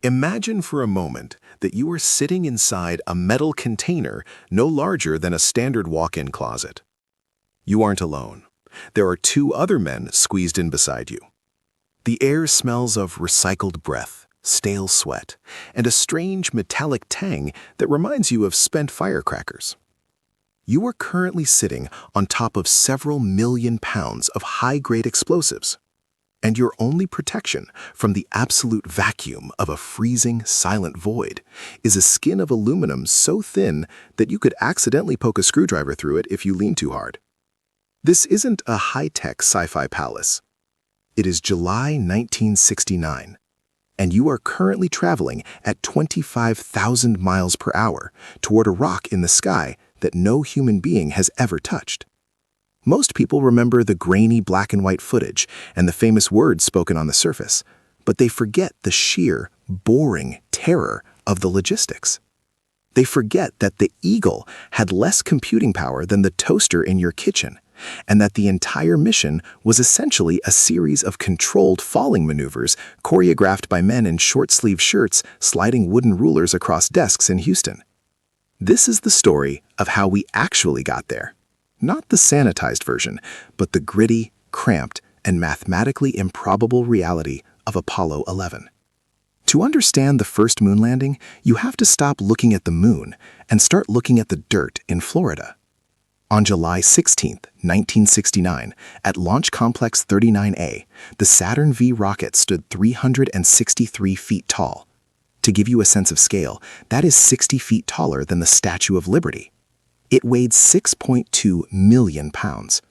Imagine for a moment that you are sitting inside a metal container no larger than a standard walk-in closet. You aren't alone. There are two other men squeezed in beside you. The air smells of recycled breath, stale sweat, and a strange metallic tang that reminds you of spent firecrackers. You are currently sitting on top of several million pounds of high-grade explosives, and your only protection from the absolute vacuum of a freezing, silent void is a skin of aluminum so thin that you could accidentally poke a screwdriver through it if you lean too hard. This isn't a high-tech sci-fi palace. It is July 1969, and you are currently traveling at 25,000 miles per hour toward a rock in the sky that no human being has ever touched. Most people remember the grainy black and white footage and the famous words spoken on the surface, but they forget the sheer, boring terror of the logistics. They forget that the Eagle had less computing power than the toaster in your kitchen, and that the entire mission was essentially a series of controlled falling maneuvers choreographed by men in short-sleeved shirts sliding wooden rulers across desks in Houston. This is the story of how we actually got there. Not the sanitized version, but the gritty, cramped, and mathematically improbable reality of Apollo 11. To understand the first moon landing, you have to stop looking at the moon and start looking at the dirt in Florida. On July 16, 1969, at Launch Complex 39A, the Saturn V rocket stood 363 feet tall. To give you a sense of scale, that is 60 feet taller than the Statue of Liberty. It weighed 6.2 million pounds.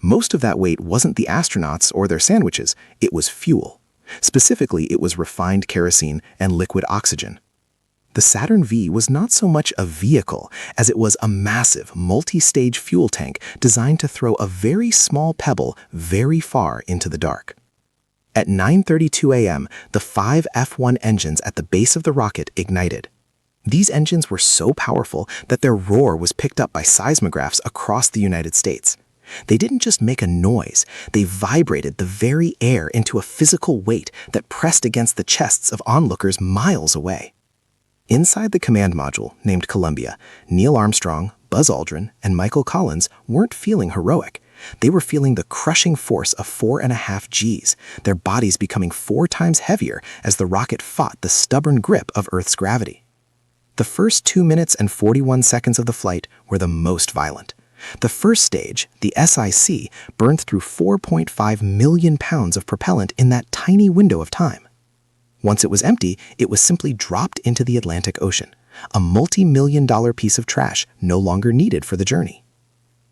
Most of that weight wasn't the astronauts or their sandwiches, it was fuel. Specifically, it was refined kerosene and liquid oxygen. The Saturn V was not so much a vehicle as it was a massive, multi-stage fuel tank designed to throw a very small pebble very far into the dark. At 9:32 a.m., the 5 F1 engines at the base of the rocket ignited. These engines were so powerful that their roar was picked up by seismographs across the United States. They didn't just make a noise, they vibrated the very air into a physical weight that pressed against the chests of onlookers miles away. Inside the command module, named Columbia, Neil Armstrong, Buzz Aldrin, and Michael Collins weren't feeling heroic. They were feeling the crushing force of 4.5 Gs, their bodies becoming 4 times heavier as the rocket fought the stubborn grip of Earth's gravity. The first 2 minutes and 41 seconds of the flight were the most violent. The first stage, the SIC, burned through 4.5 million pounds of propellant in that tiny window of time. Once it was empty, it was simply dropped into the Atlantic Ocean, a multi-million-dollar piece of trash no longer needed for the journey.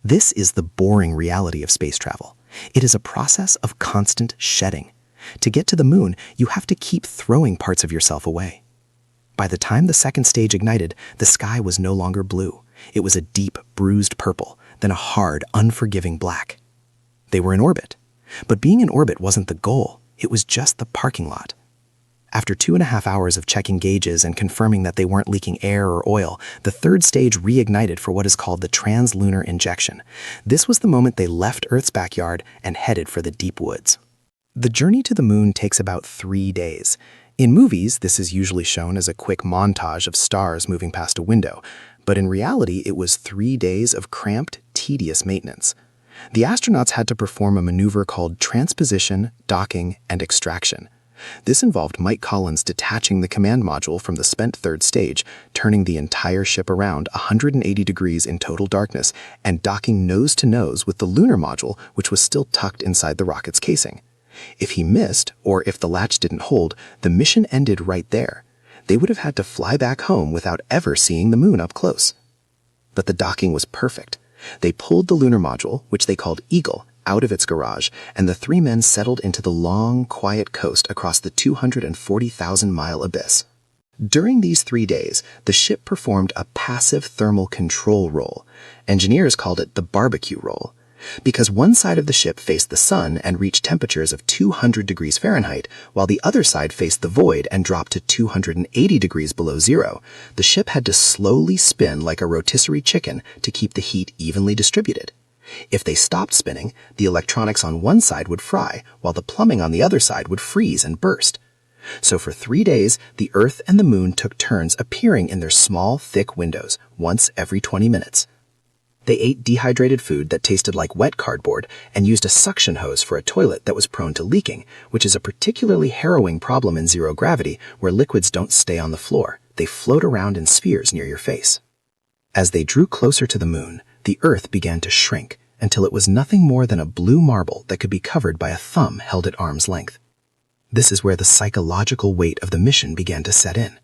This is the boring reality of space travel. It is a process of constant shedding. To get to the moon, you have to keep throwing parts of yourself away. By the time the second stage ignited, the sky was no longer blue. It was a deep, bruised purple, then a hard, unforgiving black. They were in orbit. But being in orbit wasn't the goal. It was just the parking lot. After 2.5 hours of checking gauges and confirming that they weren't leaking air or oil, the third stage reignited for what is called the translunar injection. This was the moment they left Earth's backyard and headed for the deep woods. The journey to the moon takes about 3 days. In movies, this is usually shown as a quick montage of stars moving past a window, but in reality, it was 3 days of cramped, tedious maintenance. The astronauts had to perform a maneuver called transposition, docking, and extraction. This involved Mike Collins detaching the command module from the spent third stage, turning the entire ship around 180 degrees in total darkness, and docking nose to nose with the Lunar Module, which was still tucked inside the rocket's casing. If he missed, or if the latch didn't hold, the mission ended right there. They would have had to fly back home without ever seeing the moon up close. But the docking was perfect. They pulled the Lunar Module, which they called Eagle, out of its garage, and the 3 men settled into the long, quiet coast across the 240,000-mile abyss. During these 3 days, the ship performed a passive thermal control roll. Engineers called it the barbecue roll. Because one side of the ship faced the sun and reached temperatures of 200 degrees Fahrenheit, while the other side faced the void and dropped to 280 degrees below zero, the ship had to slowly spin like a rotisserie chicken to keep the heat evenly distributed. If they stopped spinning, the electronics on one side would fry, while the plumbing on the other side would freeze and burst. So for 3 days, the Earth and the Moon took turns appearing in their small, thick windows once every 20 minutes. They ate dehydrated food that tasted like wet cardboard and used a suction hose for a toilet that was prone to leaking, which is a particularly harrowing problem in zero gravity where liquids don't stay on the floor. They float around in spheres near your face. As they drew closer to the Moon, the Earth began to shrink until it was nothing more than a blue marble that could be covered by a thumb held at arm's length. This is where the psychological weight of the mission began to set in.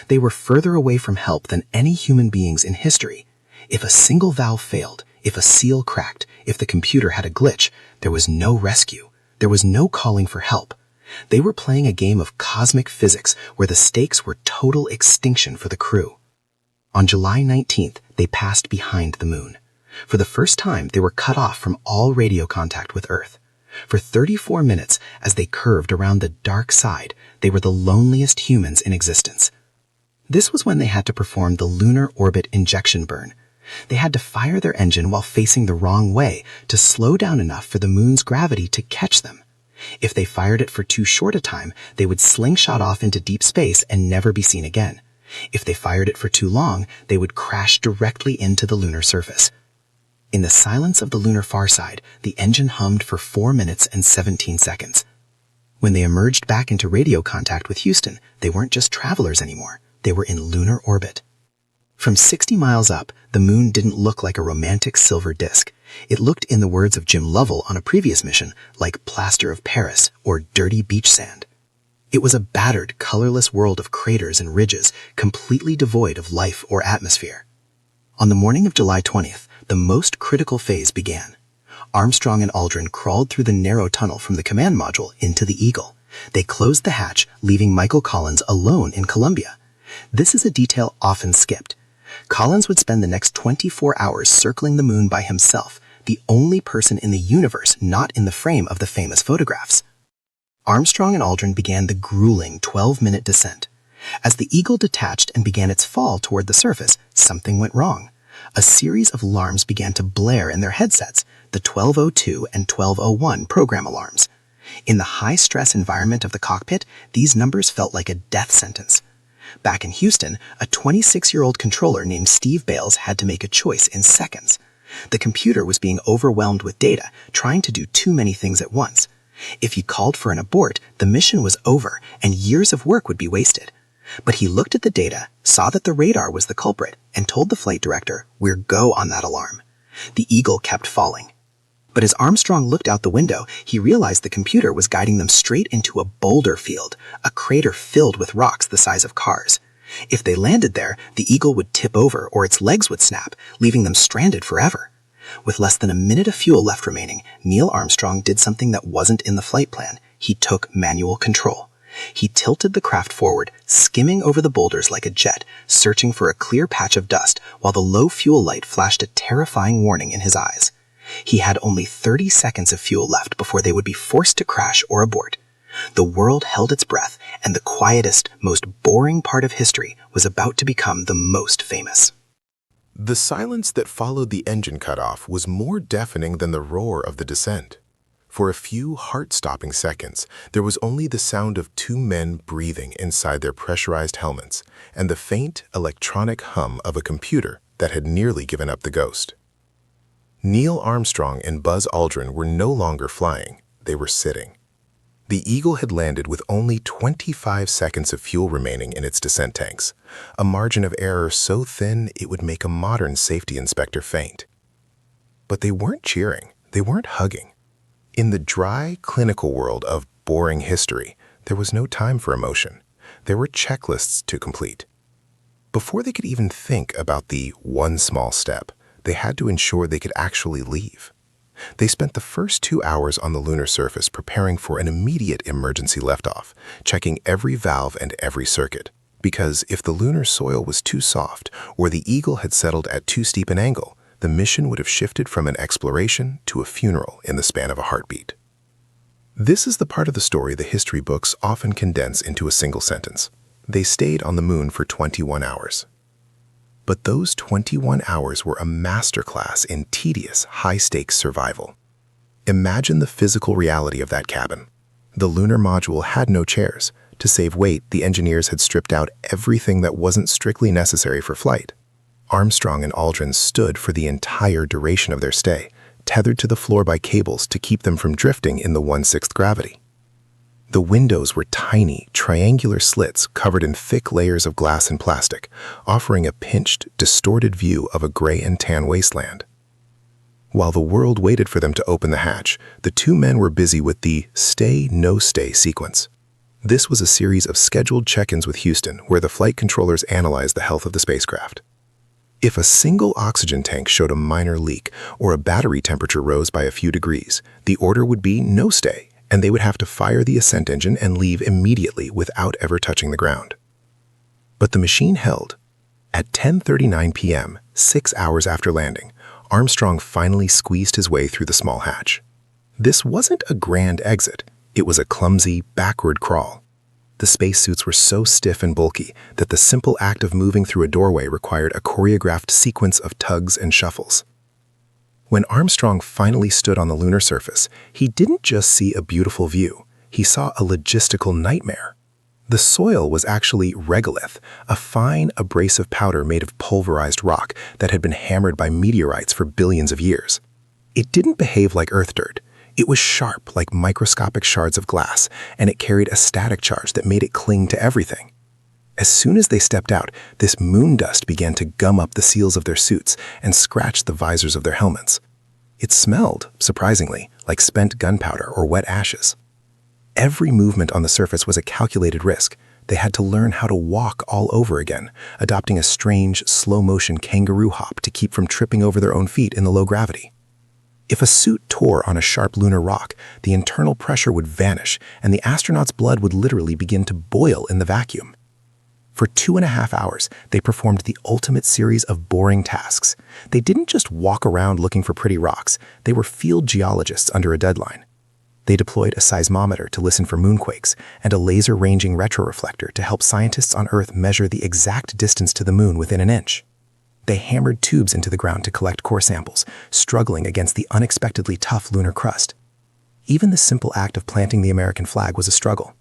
They were further away from help than any human beings in history. If a single valve failed, if a seal cracked, if the computer had a glitch, there was no rescue. There was no calling for help. They were playing a game of cosmic physics where the stakes were total extinction for the crew. On July 19th, they passed behind the Moon. For the first time, they were cut off from all radio contact with Earth. For 34 minutes, as they curved around the dark side, they were the loneliest humans in existence. This was when they had to perform the lunar orbit injection burn. They had to fire their engine while facing the wrong way to slow down enough for the Moon's gravity to catch them. If they fired it for too short a time, they would slingshot off into deep space and never be seen again. If they fired it for too long, they would crash directly into the lunar surface. In the silence of the lunar far side, the engine hummed for 4 minutes and 17 seconds. When they emerged back into radio contact with Houston, they weren't just travelers anymore. They were in lunar orbit. From 60 miles up, the Moon didn't look like a romantic silver disk. It looked, in the words of Jim Lovell on a previous mission, like plaster of Paris or dirty beach sand. It was a battered, colorless world of craters and ridges, completely devoid of life or atmosphere. On the morning of July 20th, the most critical phase began. Armstrong and Aldrin crawled through the narrow tunnel from the command module into the Eagle. They closed the hatch, leaving Michael Collins alone in Columbia. This is a detail often skipped. Collins would spend the next 24 hours circling the Moon by himself, the only person in the universe not in the frame of the famous photographs. Armstrong and Aldrin began the grueling 12-minute descent. As the Eagle detached and began its fall toward the surface, something went wrong. A series of alarms began to blare in their headsets, the 1202 and 1201 program alarms. In the high-stress environment of the cockpit, these numbers felt like a death sentence. Back in Houston, a 26-year-old controller named Steve Bales had to make a choice in seconds. The computer was being overwhelmed with data, trying to do too many things at once. If he called for an abort, the mission was over and years of work would be wasted. But he looked at the data, saw that the radar was the culprit, and told the flight director, "We're go on that alarm." The Eagle kept falling. But as Armstrong looked out the window, he realized the computer was guiding them straight into a boulder field, a crater filled with rocks the size of cars. If they landed there, the Eagle would tip over or its legs would snap, leaving them stranded forever. With less than a minute of fuel left remaining, Neil Armstrong did something that wasn't in the flight plan. He took manual control. He tilted the craft forward, skimming over the boulders like a jet, searching for a clear patch of dust, while the low fuel light flashed a terrifying warning in his eyes. He had only 30 seconds of fuel left before they would be forced to crash or abort. The world held its breath, and the quietest, most boring part of history was about to become the most famous. The silence that followed the engine cutoff was more deafening than the roar of the descent. For a few heart-stopping seconds, there was only the sound of two men breathing inside their pressurized helmets and the faint electronic hum of a computer that had nearly given up the ghost. Neil Armstrong and Buzz Aldrin were no longer flying, they were sitting. The Eagle had landed with only 25 seconds of fuel remaining in its descent tanks, a margin of error so thin it would make a modern safety inspector faint. But they weren't cheering, they weren't hugging. In the dry, clinical world of boring history, there was no time for emotion. There were checklists to complete. Before they could even think about the one small step, they had to ensure they could actually leave. They spent the first 2 hours on the lunar surface preparing for an immediate emergency liftoff, checking every valve and every circuit. Because if the lunar soil was too soft or the Eagle had settled at too steep an angle, the mission would have shifted from an exploration to a funeral in the span of a heartbeat. This is the part of the story the history books often condense into a single sentence. They stayed on the Moon for 21 hours. But those 21 hours were a masterclass in tedious, high-stakes survival. Imagine the physical reality of that cabin. The Lunar Module had no chairs, To save weight, the engineers had stripped out everything that wasn't strictly necessary for flight. Armstrong and Aldrin stood for the entire duration of their stay, tethered to the floor by cables to keep them from drifting in the 1/6 gravity. The windows were tiny, triangular slits covered in thick layers of glass and plastic, offering a pinched, distorted view of a gray and tan wasteland. While the world waited for them to open the hatch, the two men were busy with the stay, no stay sequence. This was a series of scheduled check-ins with Houston where the flight controllers analyzed the health of the spacecraft. If a single oxygen tank showed a minor leak or a battery temperature rose by a few degrees, the order would be no stay, and they would have to fire the ascent engine and leave immediately without ever touching the ground. But the machine held. At 10:39 p.m., 6 hours after landing, Armstrong finally squeezed his way through the small hatch. This wasn't a grand exit. It was a clumsy, backward crawl. The spacesuits were so stiff and bulky that the simple act of moving through a doorway required a choreographed sequence of tugs and shuffles. When Armstrong finally stood on the lunar surface, he didn't just see a beautiful view. He saw a logistical nightmare. The soil was actually regolith, a fine, abrasive powder made of pulverized rock that had been hammered by meteorites for billions of years. It didn't behave like Earth dirt. It was sharp like microscopic shards of glass, and it carried a static charge that made it cling to everything. As soon as they stepped out, this moon dust began to gum up the seals of their suits and scratch the visors of their helmets. It smelled, surprisingly, like spent gunpowder or wet ashes. Every movement on the surface was a calculated risk. They had to learn how to walk all over again, adopting a strange, slow-motion kangaroo hop to keep from tripping over their own feet in the low gravity. If a suit tore on a sharp lunar rock, the internal pressure would vanish, and the astronaut's blood would literally begin to boil in the vacuum. For 2.5 hours, they performed the ultimate series of boring tasks. They didn't just walk around looking for pretty rocks. They were field geologists under a deadline. They deployed a seismometer to listen for moonquakes and a laser-ranging retroreflector to help scientists on Earth measure the exact distance to the moon within an inch. They hammered tubes into the ground to collect core samples, struggling against the unexpectedly tough lunar crust. Even the simple act of planting the American flag was a struggle.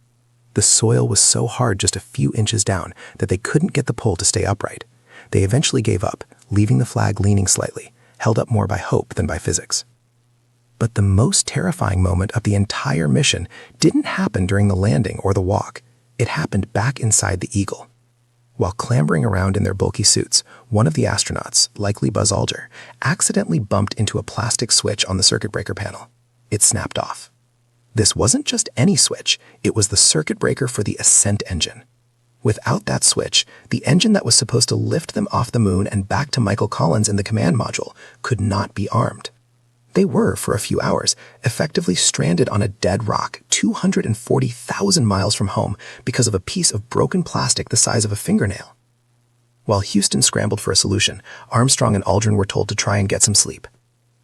The soil was so hard just a few inches down that they couldn't get the pole to stay upright. They eventually gave up, leaving the flag leaning slightly, held up more by hope than by physics. But the most terrifying moment of the entire mission didn't happen during the landing or the walk. It happened back inside the Eagle. While clambering around in their bulky suits, one of the astronauts, likely Buzz Aldrin, accidentally bumped into a plastic switch on the circuit breaker panel. It snapped off. This wasn't just any switch, it was the circuit breaker for the ascent engine. Without that switch, the engine that was supposed to lift them off the moon and back to Michael Collins in the command module could not be armed. They were, for a few hours, effectively stranded on a dead rock 240,000 miles from home because of a piece of broken plastic the size of a fingernail. While Houston scrambled for a solution, Armstrong and Aldrin were told to try and get some sleep.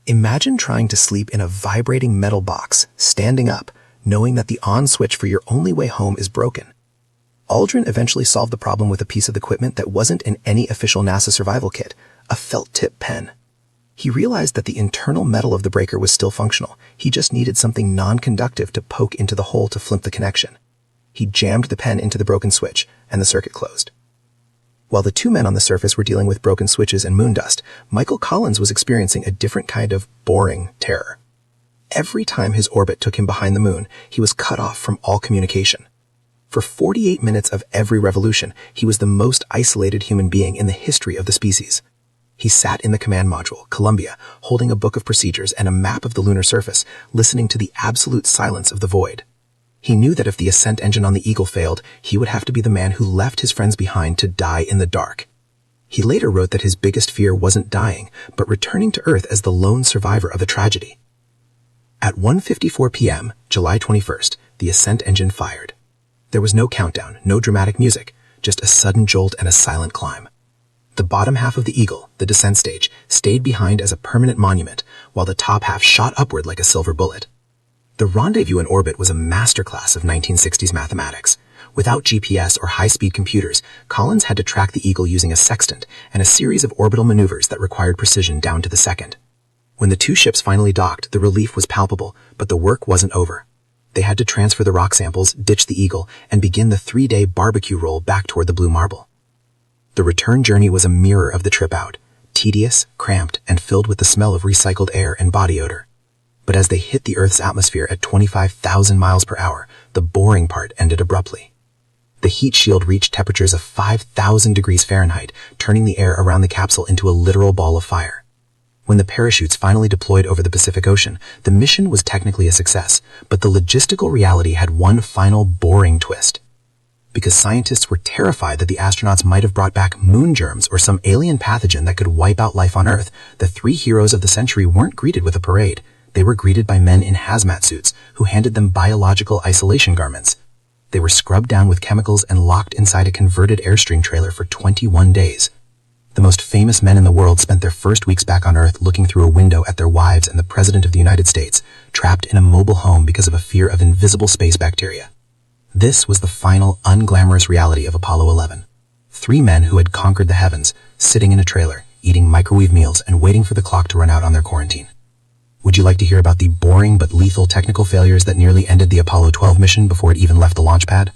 Imagine trying to sleep in a vibrating metal box, standing up, knowing that the on switch for your only way home is broken. Aldrin eventually solved the problem with a piece of equipment that wasn't in any official NASA survival kit, a felt-tip pen. He realized that the internal metal of the breaker was still functional. He just needed something non-conductive to poke into the hole to flip the connection. He jammed the pen into the broken switch, and the circuit closed. While the two men on the surface were dealing with broken switches and moon dust, Michael Collins was experiencing a different kind of boring terror. Every time his orbit took him behind the moon, he was cut off from all communication. For 48 minutes of every revolution, he was the most isolated human being in the history of the species. He sat in the command module, Columbia, holding a book of procedures and a map of the lunar surface, listening to the absolute silence of the void. He knew that if the ascent engine on the Eagle failed, he would have to be the man who left his friends behind to die in the dark. He later wrote that his biggest fear wasn't dying, but returning to Earth as the lone survivor of a tragedy. At 1:54 p.m., July 21st, the ascent engine fired. There was no countdown, no dramatic music, just a sudden jolt and a silent climb. The bottom half of the Eagle, the descent stage, stayed behind as a permanent monument, while the top half shot upward like a silver bullet. The rendezvous in orbit was a masterclass of 1960s mathematics. Without GPS or high-speed computers, Collins had to track the Eagle using a sextant and a series of orbital maneuvers that required precision down to the second. When the two ships finally docked, the relief was palpable, but the work wasn't over. They had to transfer the rock samples, ditch the Eagle, and begin the 3-day barbecue roll back toward the Blue Marble. The return journey was a mirror of the trip out, tedious, cramped, and filled with the smell of recycled air and body odor. But as they hit the Earth's atmosphere at 25,000 miles per hour, the boring part ended abruptly. The heat shield reached temperatures of 5,000 degrees Fahrenheit, turning the air around the capsule into a literal ball of fire. When the parachutes finally deployed over the Pacific Ocean, the mission was technically a success, but the logistical reality had one final boring twist. Because scientists were terrified that the astronauts might have brought back moon germs or some alien pathogen that could wipe out life on Earth, the 3 heroes of the century weren't greeted with a parade. They were greeted by men in hazmat suits who handed them biological isolation garments. They were scrubbed down with chemicals and locked inside a converted Airstream trailer for 21 days. The most famous men in the world spent their first weeks back on Earth looking through a window at their wives and the President of the United States, trapped in a mobile home because of a fear of invisible space bacteria. This was the final, unglamorous reality of Apollo 11. 3 men who had conquered the heavens, sitting in a trailer, eating microwave meals and waiting for the clock to run out on their quarantine. Would you like to hear about the boring but lethal technical failures that nearly ended the Apollo 12 mission before it even left the launch pad?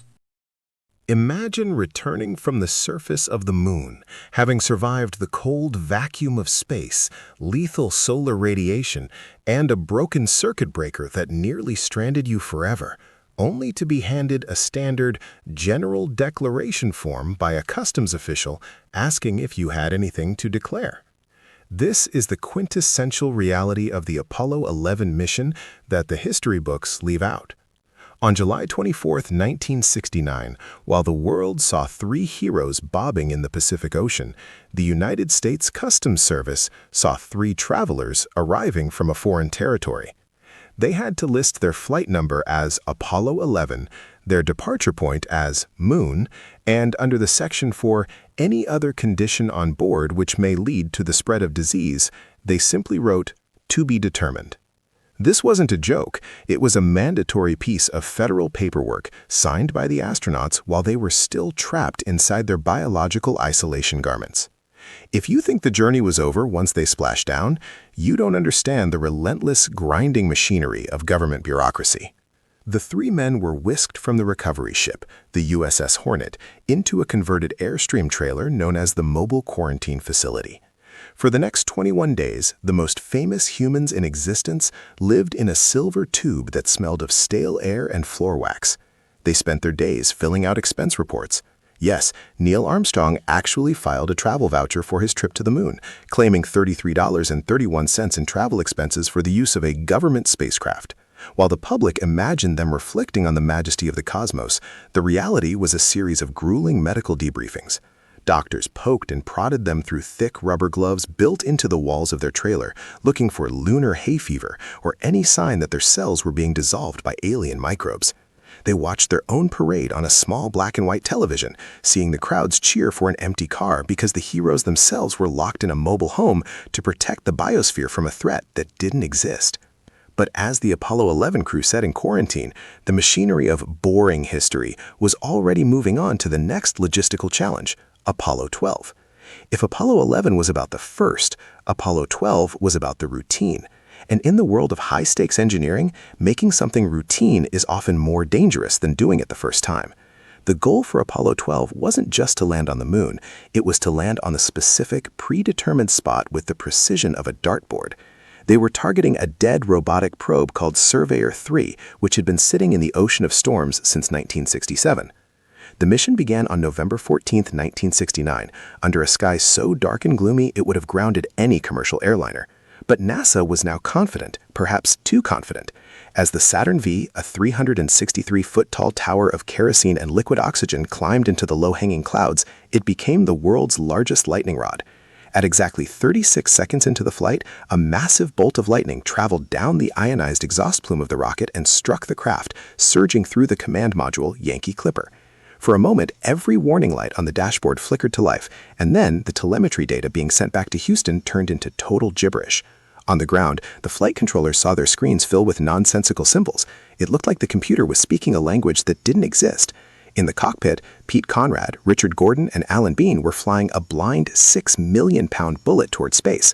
Imagine returning from the surface of the moon, having survived the cold vacuum of space, lethal solar radiation, and a broken circuit breaker that nearly stranded you forever, only to be handed a standard general declaration form by a customs official asking if you had anything to declare. This is the quintessential reality of the Apollo 11 mission that the history books leave out. On July 24, 1969, while the world saw 3 heroes bobbing in the Pacific Ocean, the United States Customs Service saw 3 travelers arriving from a foreign territory. They had to list their flight number as Apollo 11, their departure point as Moon, and under the section for any other condition on board which may lead to the spread of disease, they simply wrote, "To be determined." This wasn't a joke. It was a mandatory piece of federal paperwork signed by the astronauts while they were still trapped inside their biological isolation garments. If you think the journey was over once they splashed down, you don't understand the relentless grinding machinery of government bureaucracy. The 3 men were whisked from the recovery ship, the USS Hornet, into a converted Airstream trailer known as the Mobile Quarantine Facility. For the next 21 days, the most famous humans in existence lived in a silver tube that smelled of stale air and floor wax. They spent their days filling out expense reports. Yes, Neil Armstrong actually filed a travel voucher for his trip to the moon, claiming $33.31 in travel expenses for the use of a government spacecraft. While the public imagined them reflecting on the majesty of the cosmos, the reality was a series of grueling medical debriefings. Doctors poked and prodded them through thick rubber gloves built into the walls of their trailer, looking for lunar hay fever or any sign that their cells were being dissolved by alien microbes. They watched their own parade on a small black and white television, seeing the crowds cheer for an empty car because the heroes themselves were locked in a mobile home to protect the biosphere from a threat that didn't exist. But as the Apollo 11 crew sat in quarantine, the machinery of boring history was already moving on to the next logistical challenge, Apollo 12. If Apollo 11 was about the first, Apollo 12 was about the routine. And in the world of high-stakes engineering, making something routine is often more dangerous than doing it the first time. The goal for Apollo 12 wasn't just to land on the moon, it was to land on the specific, predetermined spot with the precision of a dartboard. They were targeting a dead robotic probe called Surveyor 3, which had been sitting in the ocean of storms since 1967. The mission began on November 14, 1969, under a sky so dark and gloomy it would have grounded any commercial airliner. But NASA was now confident, perhaps too confident. As the Saturn V, a 363-foot-tall tower of kerosene and liquid oxygen, climbed into the low-hanging clouds, it became the world's largest lightning rod. At exactly 36 seconds into the flight, a massive bolt of lightning traveled down the ionized exhaust plume of the rocket and struck the craft, surging through the command module Yankee Clipper. For a moment, every warning light on the dashboard flickered to life, and then the telemetry data being sent back to Houston turned into total gibberish. On the ground, the flight controllers saw their screens fill with nonsensical symbols. It looked like the computer was speaking a language that didn't exist. In the cockpit, Pete Conrad, Richard Gordon, and Alan Bean were flying a blind 6 million-pound bullet toward space.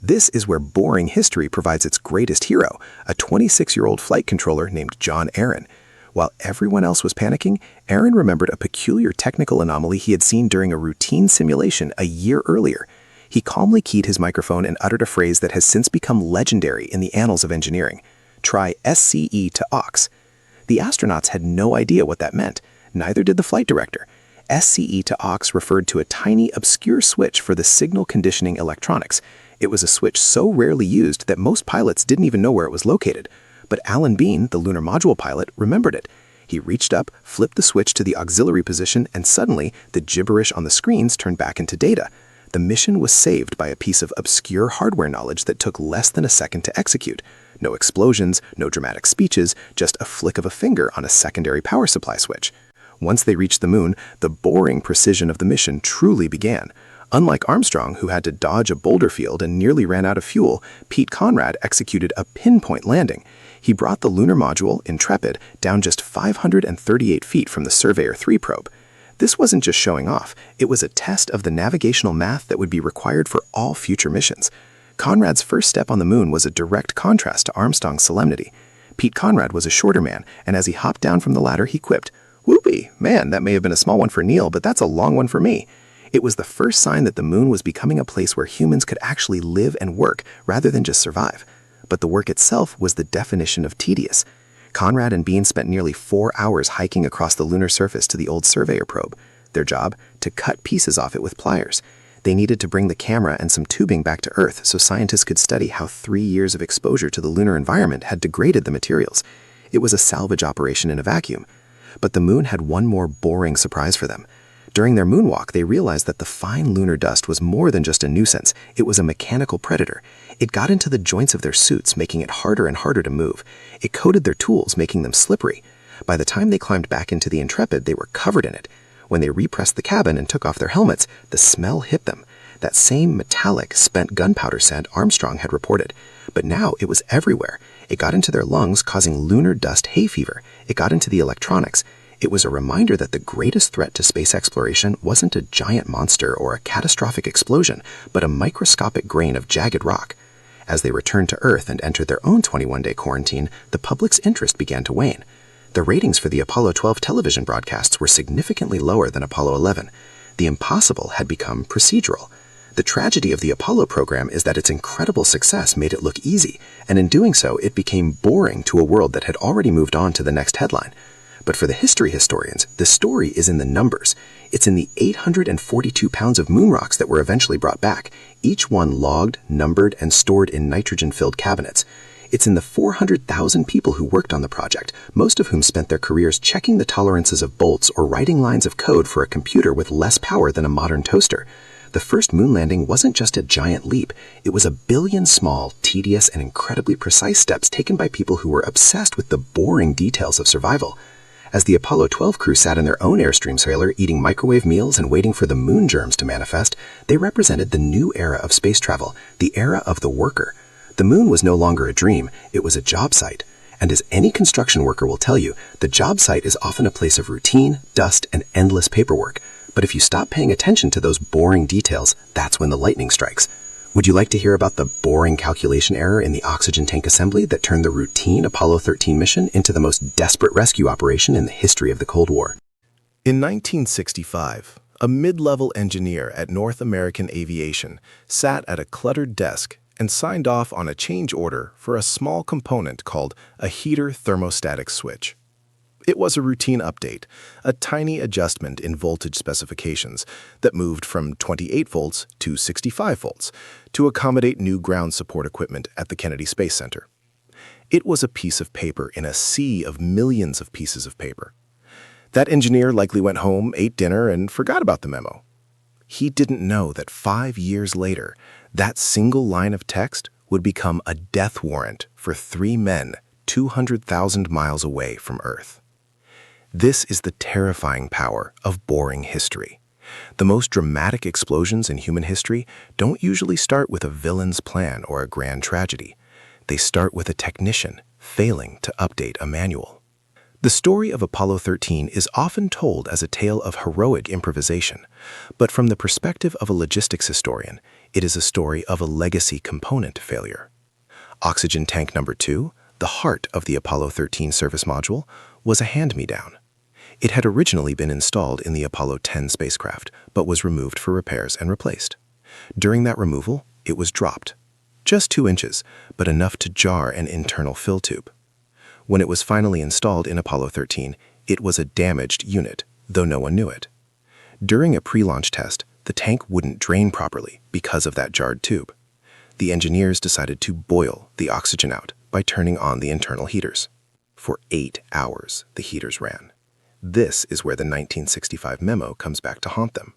This is where boring history provides its greatest hero, a 26-year-old flight controller named John Aaron. While everyone else was panicking, Aaron remembered a peculiar technical anomaly he had seen during a routine simulation a year earlier. He calmly keyed his microphone and uttered a phrase that has since become legendary in the annals of engineering. Try SCE to aux. The astronauts had no idea what that meant. Neither did the flight director. SCE to aux referred to a tiny, obscure switch for the signal conditioning electronics. It was a switch so rarely used that most pilots didn't even know where it was located. But Alan Bean, the Lunar Module pilot, remembered it. He reached up, flipped the switch to the auxiliary position, and suddenly, the gibberish on the screens turned back into data. The mission was saved by a piece of obscure hardware knowledge that took less than a second to execute. No explosions, no dramatic speeches, just a flick of a finger on a secondary power supply switch. Once they reached the moon, the boring precision of the mission truly began. Unlike Armstrong, who had to dodge a boulder field and nearly ran out of fuel, Pete Conrad executed a pinpoint landing. He brought the Lunar Module, Intrepid, down just 538 feet from the Surveyor 3 probe. This wasn't just showing off, it was a test of the navigational math that would be required for all future missions. Conrad's first step on the moon was a direct contrast to Armstrong's solemnity. Pete Conrad was a shorter man, and as he hopped down from the ladder, he quipped, "Whoopee, man, that may have been a small one for Neil, but that's a long one for me." It was the first sign that the moon was becoming a place where humans could actually live and work rather than just survive. But the work itself was the definition of tedious. Conrad and Bean spent nearly 4 hours hiking across the lunar surface to the old Surveyor probe. Their job? To cut pieces off it with pliers. They needed to bring the camera and some tubing back to Earth so scientists could study how 3 years of exposure to the lunar environment had degraded the materials. It was a salvage operation in a vacuum. But the moon had one more boring surprise for them. During their moonwalk, they realized that the fine lunar dust was more than just a nuisance. It was a mechanical predator. It got into the joints of their suits, making it harder and harder to move. It coated their tools, making them slippery. By the time they climbed back into the Intrepid, they were covered in it. When they repressed the cabin and took off their helmets, the smell hit them. That same metallic, spent gunpowder scent Armstrong had reported. But now it was everywhere. It got into their lungs, causing lunar dust hay fever. It got into the electronics. It was a reminder that the greatest threat to space exploration wasn't a giant monster or a catastrophic explosion, but a microscopic grain of jagged rock. As they returned to Earth and entered their own 21-day quarantine, the public's interest began to wane. The ratings for the Apollo 12 television broadcasts were significantly lower than Apollo 11. The impossible had become procedural. The tragedy of the Apollo program is that its incredible success made it look easy, and in doing so, it became boring to a world that had already moved on to the next headline. But for the history historians, the story is in the numbers. It's in the 842 pounds of moon rocks that were eventually brought back, each one logged, numbered, and stored in nitrogen-filled cabinets. It's in the 400,000 people who worked on the project, most of whom spent their careers checking the tolerances of bolts or writing lines of code for a computer with less power than a modern toaster. The first moon landing wasn't just a giant leap. It was a billion small, tedious, and incredibly precise steps taken by people who were obsessed with the boring details of survival. As the Apollo 12 crew sat in their own Airstream trailer eating microwave meals and waiting for the moon germs to manifest, they represented the new era of space travel, the era of the worker. The moon was no longer a dream, it was a job site. And as any construction worker will tell you, the job site is often a place of routine, dust, and endless paperwork. But if you stop paying attention to those boring details, that's when the lightning strikes. Would you like to hear about the boring calculation error in the oxygen tank assembly that turned the routine Apollo 13 mission into the most desperate rescue operation in the history of the Cold War? In 1965, a mid-level engineer at North American Aviation sat at a cluttered desk and signed off on a change order for a small component called a heater thermostatic switch. It was a routine update, a tiny adjustment in voltage specifications that moved from 28 volts to 65 volts to accommodate new ground support equipment at the Kennedy Space Center. It was a piece of paper in a sea of millions of pieces of paper. That engineer likely went home, ate dinner, and forgot about the memo. He didn't know that 5 years later, that single line of text would become a death warrant for 3 men 200,000 miles away from Earth. This is the terrifying power of boring history. The most dramatic explosions in human history don't usually start with a villain's plan or a grand tragedy. They start with a technician failing to update a manual. The story of Apollo 13 is often told as a tale of heroic improvisation, but from the perspective of a logistics historian, it is a story of a legacy component failure. Oxygen tank number 2, the heart of the Apollo 13 service module, was a hand-me-down. It had originally been installed in the Apollo 10 spacecraft, but was removed for repairs and replaced. During that removal, it was dropped. Just 2 inches, but enough to jar an internal fill tube. When it was finally installed in Apollo 13, it was a damaged unit, though no one knew it. During a pre-launch test, the tank wouldn't drain properly because of that jarred tube. The engineers decided to boil the oxygen out by turning on the internal heaters. For 8 hours, the heaters ran. This is where the 1965 memo comes back to haunt them.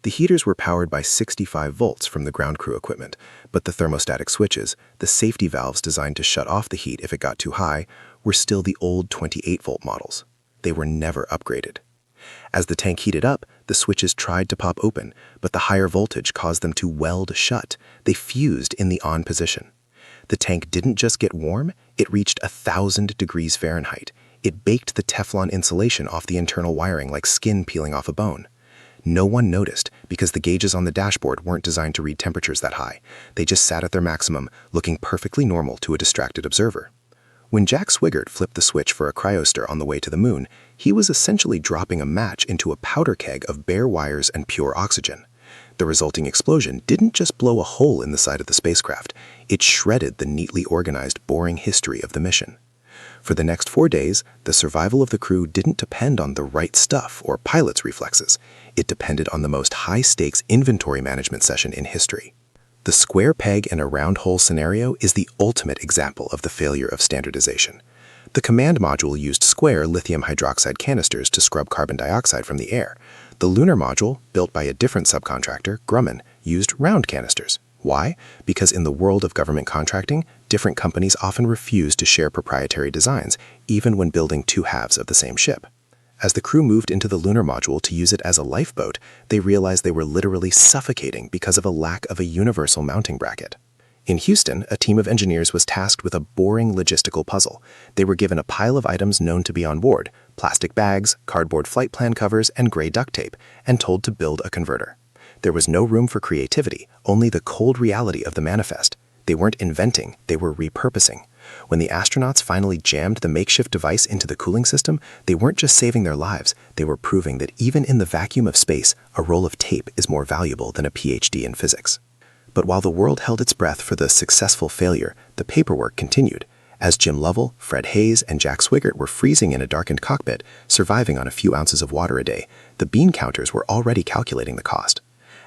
The heaters were powered by 65 volts from the ground crew equipment, but the thermostatic switches, the safety valves designed to shut off the heat if it got too high, were still the old 28-volt models. They were never upgraded. As the tank heated up, the switches tried to pop open, but the higher voltage caused them to weld shut. They fused in the on position. The tank didn't just get warm, it reached 1,000 degrees Fahrenheit. It baked the Teflon insulation off the internal wiring like skin peeling off a bone. No one noticed because the gauges on the dashboard weren't designed to read temperatures that high. They just sat at their maximum, looking perfectly normal to a distracted observer. When Jack Swigert flipped the switch for a cryostor on the way to the moon, he was essentially dropping a match into a powder keg of bare wires and pure oxygen. The resulting explosion didn't just blow a hole in the side of the spacecraft, it shredded the neatly organized, boring history of the mission. For the next 4 days, the survival of the crew didn't depend on the right stuff or pilot's reflexes. It depended on the most high-stakes inventory management session in history. The square peg and a round hole scenario is the ultimate example of the failure of standardization. The command module used square lithium hydroxide canisters to scrub carbon dioxide from the air. The lunar module, built by a different subcontractor, Grumman, used round canisters. Why? Because in the world of government contracting, different companies often refuse to share proprietary designs, even when building 2 halves of the same ship. As the crew moved into the lunar module to use it as a lifeboat, they realized they were literally suffocating because of a lack of a universal mounting bracket. In Houston, a team of engineers was tasked with a boring logistical puzzle. They were given a pile of items known to be on board, plastic bags, cardboard flight plan covers, and gray duct tape, and told to build a converter. There was no room for creativity, only the cold reality of the manifest. They weren't inventing, they were repurposing. When the astronauts finally jammed the makeshift device into the cooling system, they weren't just saving their lives, they were proving that even in the vacuum of space, a roll of tape is more valuable than a PhD in physics. But while the world held its breath for the successful failure, the paperwork continued. As Jim Lovell, Fred Hayes, and Jack Swigert were freezing in a darkened cockpit, surviving on a few ounces of water a day, the bean counters were already calculating the cost.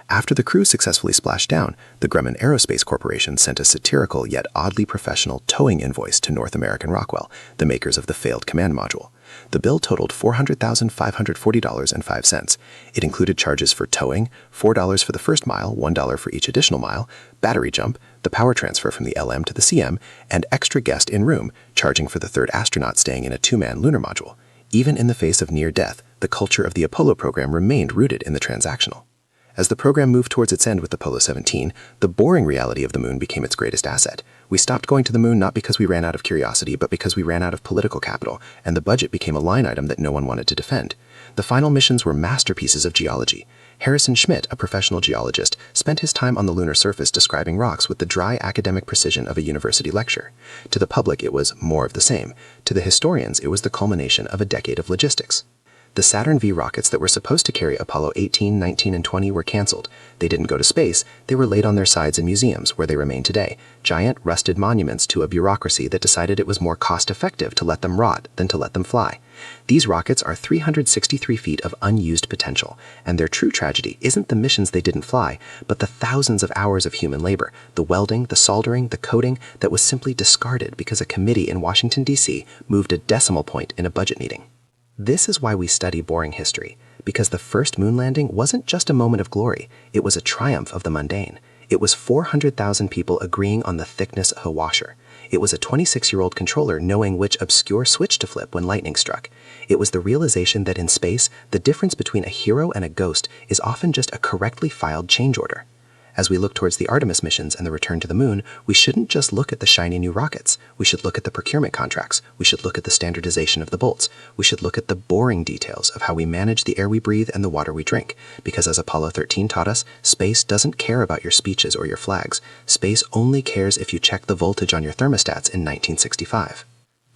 After the crew successfully splashed down, the Grumman Aerospace Corporation sent a satirical yet oddly professional towing invoice to North American Rockwell, the makers of the failed command module. The bill totaled $400,540.05. It included charges for towing, $4 for the first mile, $1 for each additional mile, battery jump, the power transfer from the LM to the CM, and extra guest in room, charging for the 3rd astronaut staying in a 2-man lunar module. Even in the face of near death, the culture of the Apollo program remained rooted in the transactional. As the program moved towards its end with Apollo 17, the boring reality of the moon became its greatest asset. We stopped going to the moon not because we ran out of curiosity, but because we ran out of political capital, and the budget became a line item that no one wanted to defend. The final missions were masterpieces of geology. Harrison Schmitt, a professional geologist, spent his time on the lunar surface describing rocks with the dry academic precision of a university lecture. To the public, it was more of the same. To the historians, it was the culmination of a decade of logistics. The Saturn V rockets that were supposed to carry Apollo 18, 19, and 20 were canceled. They didn't go to space, they were laid on their sides in museums, where they remain today, giant, rusted monuments to a bureaucracy that decided it was more cost-effective to let them rot than to let them fly. These rockets are 363 feet of unused potential, and their true tragedy isn't the missions they didn't fly, but the thousands of hours of human labor, the welding, the soldering, the coating, that was simply discarded because a committee in Washington, D.C. moved a decimal point in a budget meeting. This is why we study boring history, because the first moon landing wasn't just a moment of glory, it was a triumph of the mundane. It was 400,000 people agreeing on the thickness of a washer. It was a 26-year-old controller knowing which obscure switch to flip when lightning struck. It was the realization that in space, the difference between a hero and a ghost is often just a correctly filed change order. As we look towards the Artemis missions and the return to the moon, we shouldn't just look at the shiny new rockets. We should look at the procurement contracts. We should look at the standardization of the bolts. We should look at the boring details of how we manage the air we breathe and the water we drink. Because as Apollo 13 taught us, space doesn't care about your speeches or your flags. Space only cares if you check the voltage on your thermostats in 1965.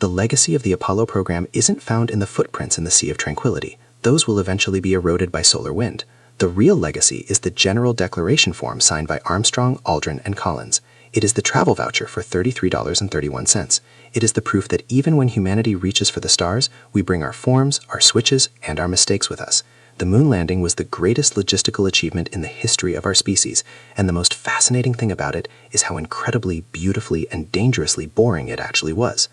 The legacy of the Apollo program isn't found in the footprints in the Sea of Tranquility. Those will eventually be eroded by solar wind. The real legacy is the General Declaration form signed by Armstrong, Aldrin, and Collins. It is the travel voucher for $33.31. It is the proof that even when humanity reaches for the stars, we bring our forms, our switches, and our mistakes with us. The moon landing was the greatest logistical achievement in the history of our species, and the most fascinating thing about it is how incredibly, beautifully, and dangerously boring it actually was.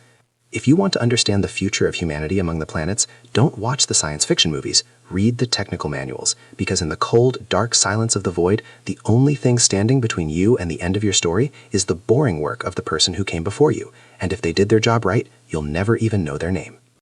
If you want to understand the future of humanity among the planets, don't watch the science fiction movies. Read the technical manuals, because in the cold, dark silence of the void, the only thing standing between you and the end of your story is the boring work of the person who came before you, and if they did their job right, you'll never even know their name.